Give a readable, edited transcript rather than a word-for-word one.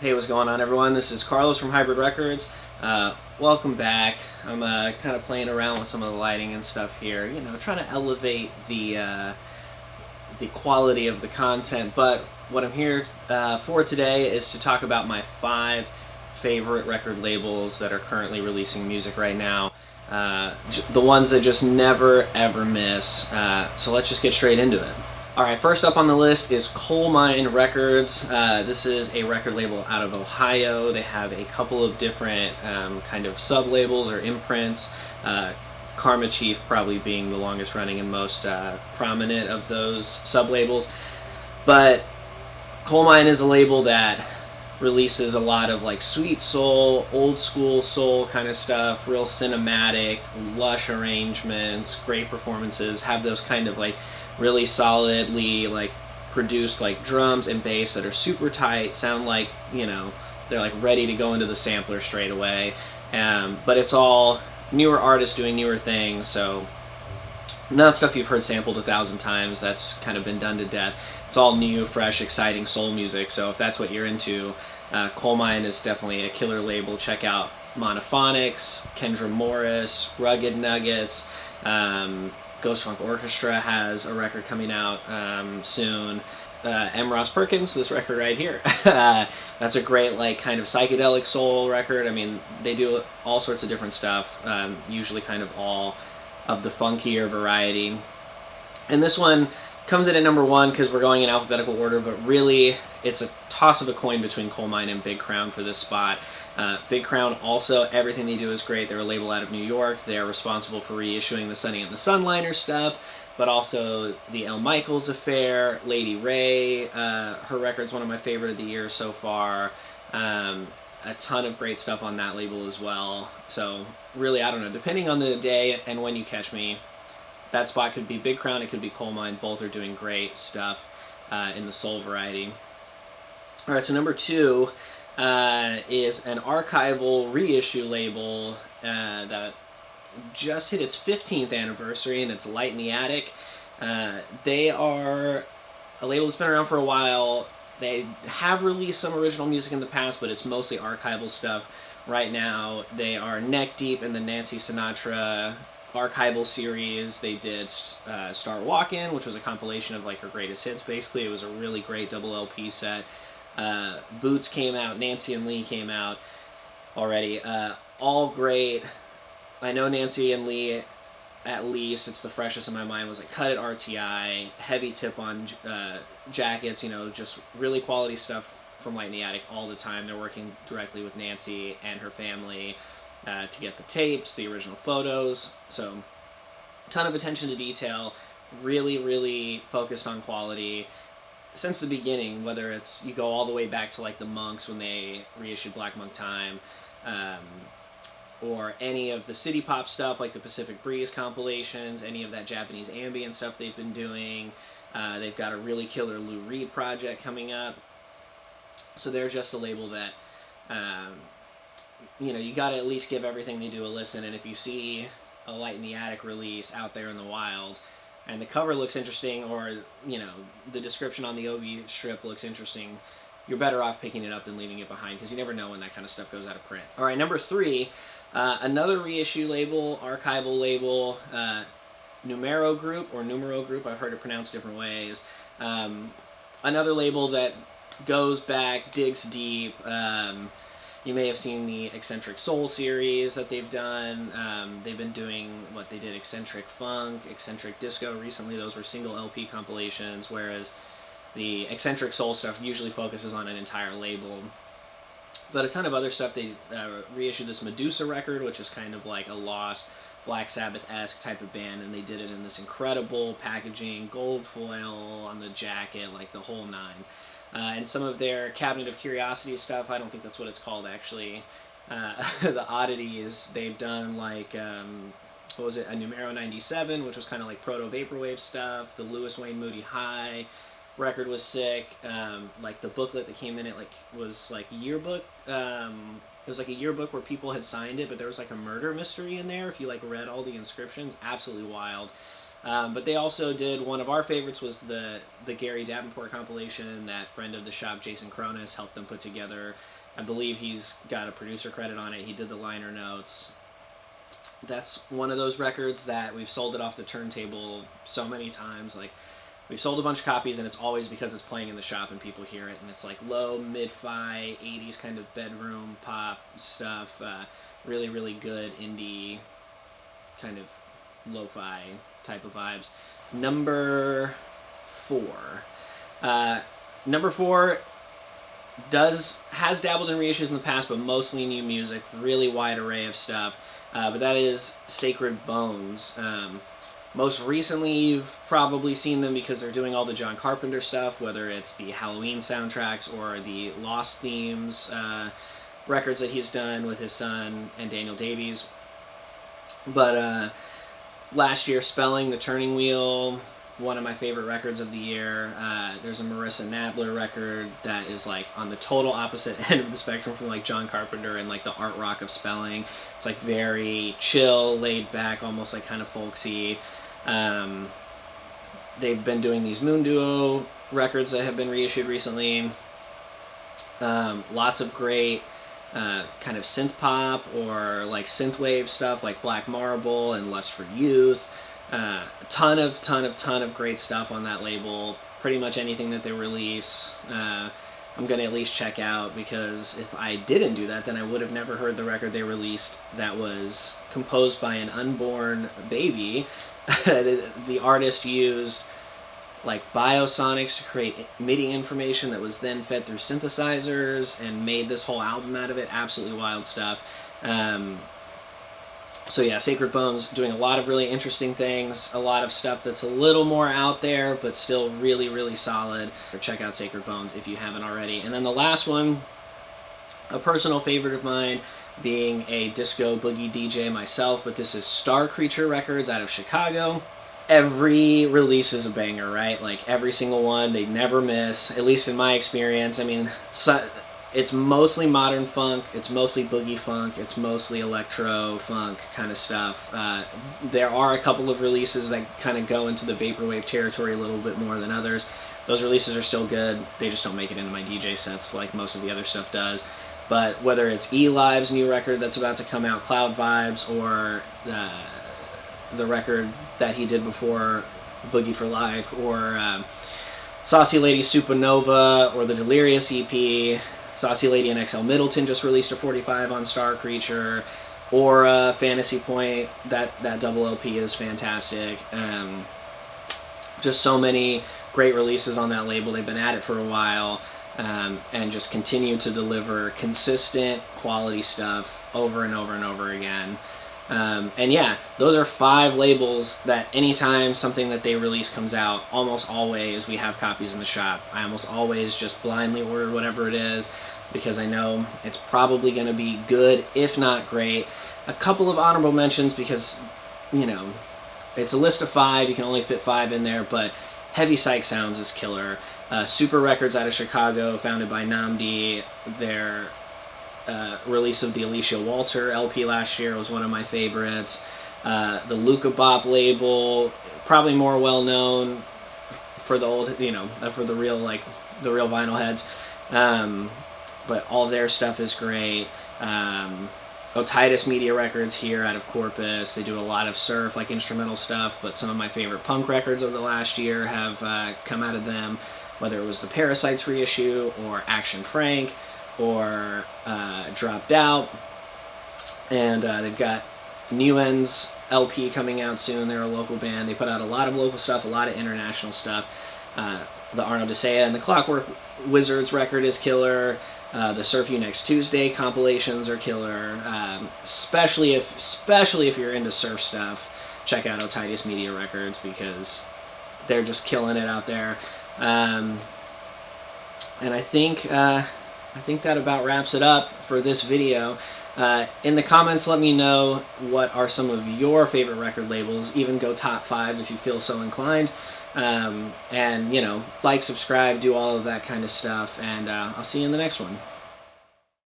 Hey, what's going on, everyone? This is Carlos from Hybrid Records. Welcome back. I'm kind of playing around with some of the lighting and stuff here. You know, trying to elevate the quality of the content. But what I'm here for today is to talk about my 5 favorite record labels that are currently releasing music right now. The ones that just never ever miss. So let's just get straight into it. Alright, first up on the list is Coal Mine Records. This is a record label out of Ohio. They have a couple of different kind of sub-labels or imprints. Karma Chief probably being the longest running and most prominent of those sub-labels. But Coal Mine is a label that releases a lot of like sweet soul, old school soul kind of stuff, real cinematic, lush arrangements, great performances, have those kind of like really solidly like produced like drums and bass that are super tight, sound like, you know, they're like ready to go into the sampler straight away. But it's all newer artists doing newer things, so not stuff you've heard sampled 1,000 times. That's kind of been done to death. It's all new, fresh, exciting soul music. So if that's what you're into, Coal Mine is definitely a killer label. Check out Monophonics, Kendra Morris, Rugged Nuggets. Ghost Funk Orchestra has a record coming out soon. M. Ross Perkins, this record right here. That's a great like kind of psychedelic soul record. I mean, they do all sorts of different stuff, usually kind of all of the funkier variety. And this one comes in at number 1 because we're going in alphabetical order, but really it's a toss of a coin between Coal Mine and Big Crown for this spot. Big Crown also, everything they do is great. They're a label out of New York. They're responsible for reissuing the Sunny and the Sunliner stuff, but also the El Michaels Affair, Lady Ray. Her record's one of my favorite of the year so far. A ton of great stuff on that label as well. So really, I don't know, depending on the day and when you catch me, that spot could be Big Crown, it could be Coal Mine. Both are doing great stuff in the soul variety. All right, so number 2 is an archival reissue label that just hit its 15th anniversary, and it's Light in the Attic. They are a label that's been around for a while. They have released some original music in the past, but it's mostly archival stuff. Right now, they are neck deep in the Nancy Sinatra archival series. They did Start Walkin', which was a compilation of like her greatest hits. Basically, it was a really great double LP set. Boots came out, Nancy and Lee came out already. All great. I know Nancy and Lee, at least, it's the freshest in my mind, was like cut at RTI, heavy tip on jackets, you know, just really quality stuff from Light in the Attic all the time. They're working directly with Nancy and her family to get the tapes, the original photos. So, ton of attention to detail, really, really focused on quality since the beginning, whether it's you go all the way back to like the Monks when they reissued Black Monk Time, or any of the city pop stuff like the Pacific Breeze compilations, any of that Japanese ambient stuff they've been doing. They've got a really killer Lou Reed project coming up. So they're just a label that, you know, you got to at least give everything they do a listen. And if you see a Light in the Attic release out there in the wild, and the cover looks interesting, or, you know, the description on the OB strip looks interesting, you're better off picking it up than leaving it behind, because you never know when that kind of stuff goes out of print. All right, number 3, another reissue label, archival label, Numero Group, or Numero Group, I've heard it pronounced different ways. Another label that goes back, digs deep. You may have seen the Eccentric Soul series that they've done. They've been doing what they did, Eccentric Funk, Eccentric Disco recently. Those were single LP compilations, whereas the Eccentric Soul stuff usually focuses on an entire label. But a ton of other stuff. They reissued this Medusa record, which is kind of like a lost Black Sabbath-esque type of band, and they did it in this incredible packaging, gold foil on the jacket, like the whole nine. And some of their Cabinet of Curiosity stuff, I don't think that's what it's called actually. The oddities, they've done like, what was it, a Numero 97, which was kind of like proto-vaporwave stuff. The Lewis Wayne Moody High record was sick. Like the booklet that came in it like was like yearbook. It was like a yearbook where people had signed it, but there was like a murder mystery in there if you like read all the inscriptions. Absolutely wild. But they also did one of our favorites was the Gary Davenport compilation that friend of the shop, Jason Cronus, helped them put together. I believe he's got a producer credit on it. He did the liner notes. That's one of those records that we've sold it off the turntable so many times. Like, we've sold a bunch of copies, and it's always because it's playing in the shop and people hear it. And it's like low, mid-fi, 80s kind of bedroom pop stuff. Really, really good indie kind of lo-fi type of vibes. Number 4. Number 4 has dabbled in reissues in the past, but mostly new music. Really wide array of stuff. But that is Sacred Bones. Most recently, you've probably seen them because they're doing all the John Carpenter stuff, whether it's the Halloween soundtracks or the Lost themes records that he's done with his son and Daniel Davies. But last year, Spelling, The Turning Wheel, one of my favorite records of the year. There's a Marissa Nadler record that is like on the total opposite end of the spectrum from like John Carpenter and like the art rock of Spelling. It's like very chill, laid back, almost like kind of folksy. They've been doing these Moon Duo records that have been reissued recently. Lots of great kind of synth pop or like synthwave stuff like Black Marble and Lust for Youth. Ton of great stuff on that label. Pretty much anything that they release, I'm gonna at least check out, because if I didn't do that, then I would have never heard the record they released that was composed by an unborn baby. The artist used like biosonics to create MIDI information that was then fed through synthesizers and made this whole album out of it. Absolutely wild stuff. So yeah, Sacred Bones doing a lot of really interesting things, a lot of stuff that's a little more out there, but still really, really solid. Check out Sacred Bones if you haven't already. And then the last one, a personal favorite of mine, being a disco boogie DJ myself, but this is Star Creature Records out of Chicago. Every release is a banger, right? Like every single one, they never miss, at least in my experience. I mean, it's mostly modern funk, it's mostly boogie funk, it's mostly electro funk kind of stuff. There are a couple of releases that kind of go into the vaporwave territory a little bit more than others. Those releases are still good, they just don't make it into my DJ sets like most of the other stuff does. But whether it's E-Live's new record that's about to come out, Cloud Vibes, or the record that he did before, Boogie for Life, or Saucy Lady Supernova, or the Delirious EP, Saucy Lady and XL Middleton just released a 45 on Star Creature, or Fantasy Point, that double LP is fantastic. Just so many great releases on that label. They've been at it for a while, and just continue to deliver consistent quality stuff over and over and over again. And yeah, those are 5 labels that anytime something that they release comes out, almost always we have copies in the shop. I almost always just blindly order whatever it is, because I know it's probably going to be good, if not great. A couple of honorable mentions, because, you know, it's a list of 5, you can only fit 5 in there, but Heavy Psych Sounds is killer. Super Records out of Chicago, founded by Namdi, their release of the Alicia Walter LP last year was one of my favorites. The Luca Bop label, probably more well known for the old, you know, for the real vinyl heads. But all their stuff is great. Otitis Media Records here out of Corpus. They do a lot of surf, like instrumental stuff, but some of my favorite punk records of the last year have come out of them, whether it was the Parasites reissue or Action Frank or Dropped Out. And they've got New Ends LP coming out soon. They're a local band. They put out a lot of local stuff, a lot of international stuff. The Arno Desea and the Clockwork Wizards record is killer. The Surf You Next Tuesday compilations are killer. Especially if you're into surf stuff, check out Otitis Media Records, because they're just killing it out there. And I think that about wraps it up for this video. In the comments, let me know what are some of your favorite record labels. Even go top 5 if you feel so inclined. And, you know, like, subscribe, do all of that kind of stuff. And I'll see you in the next one.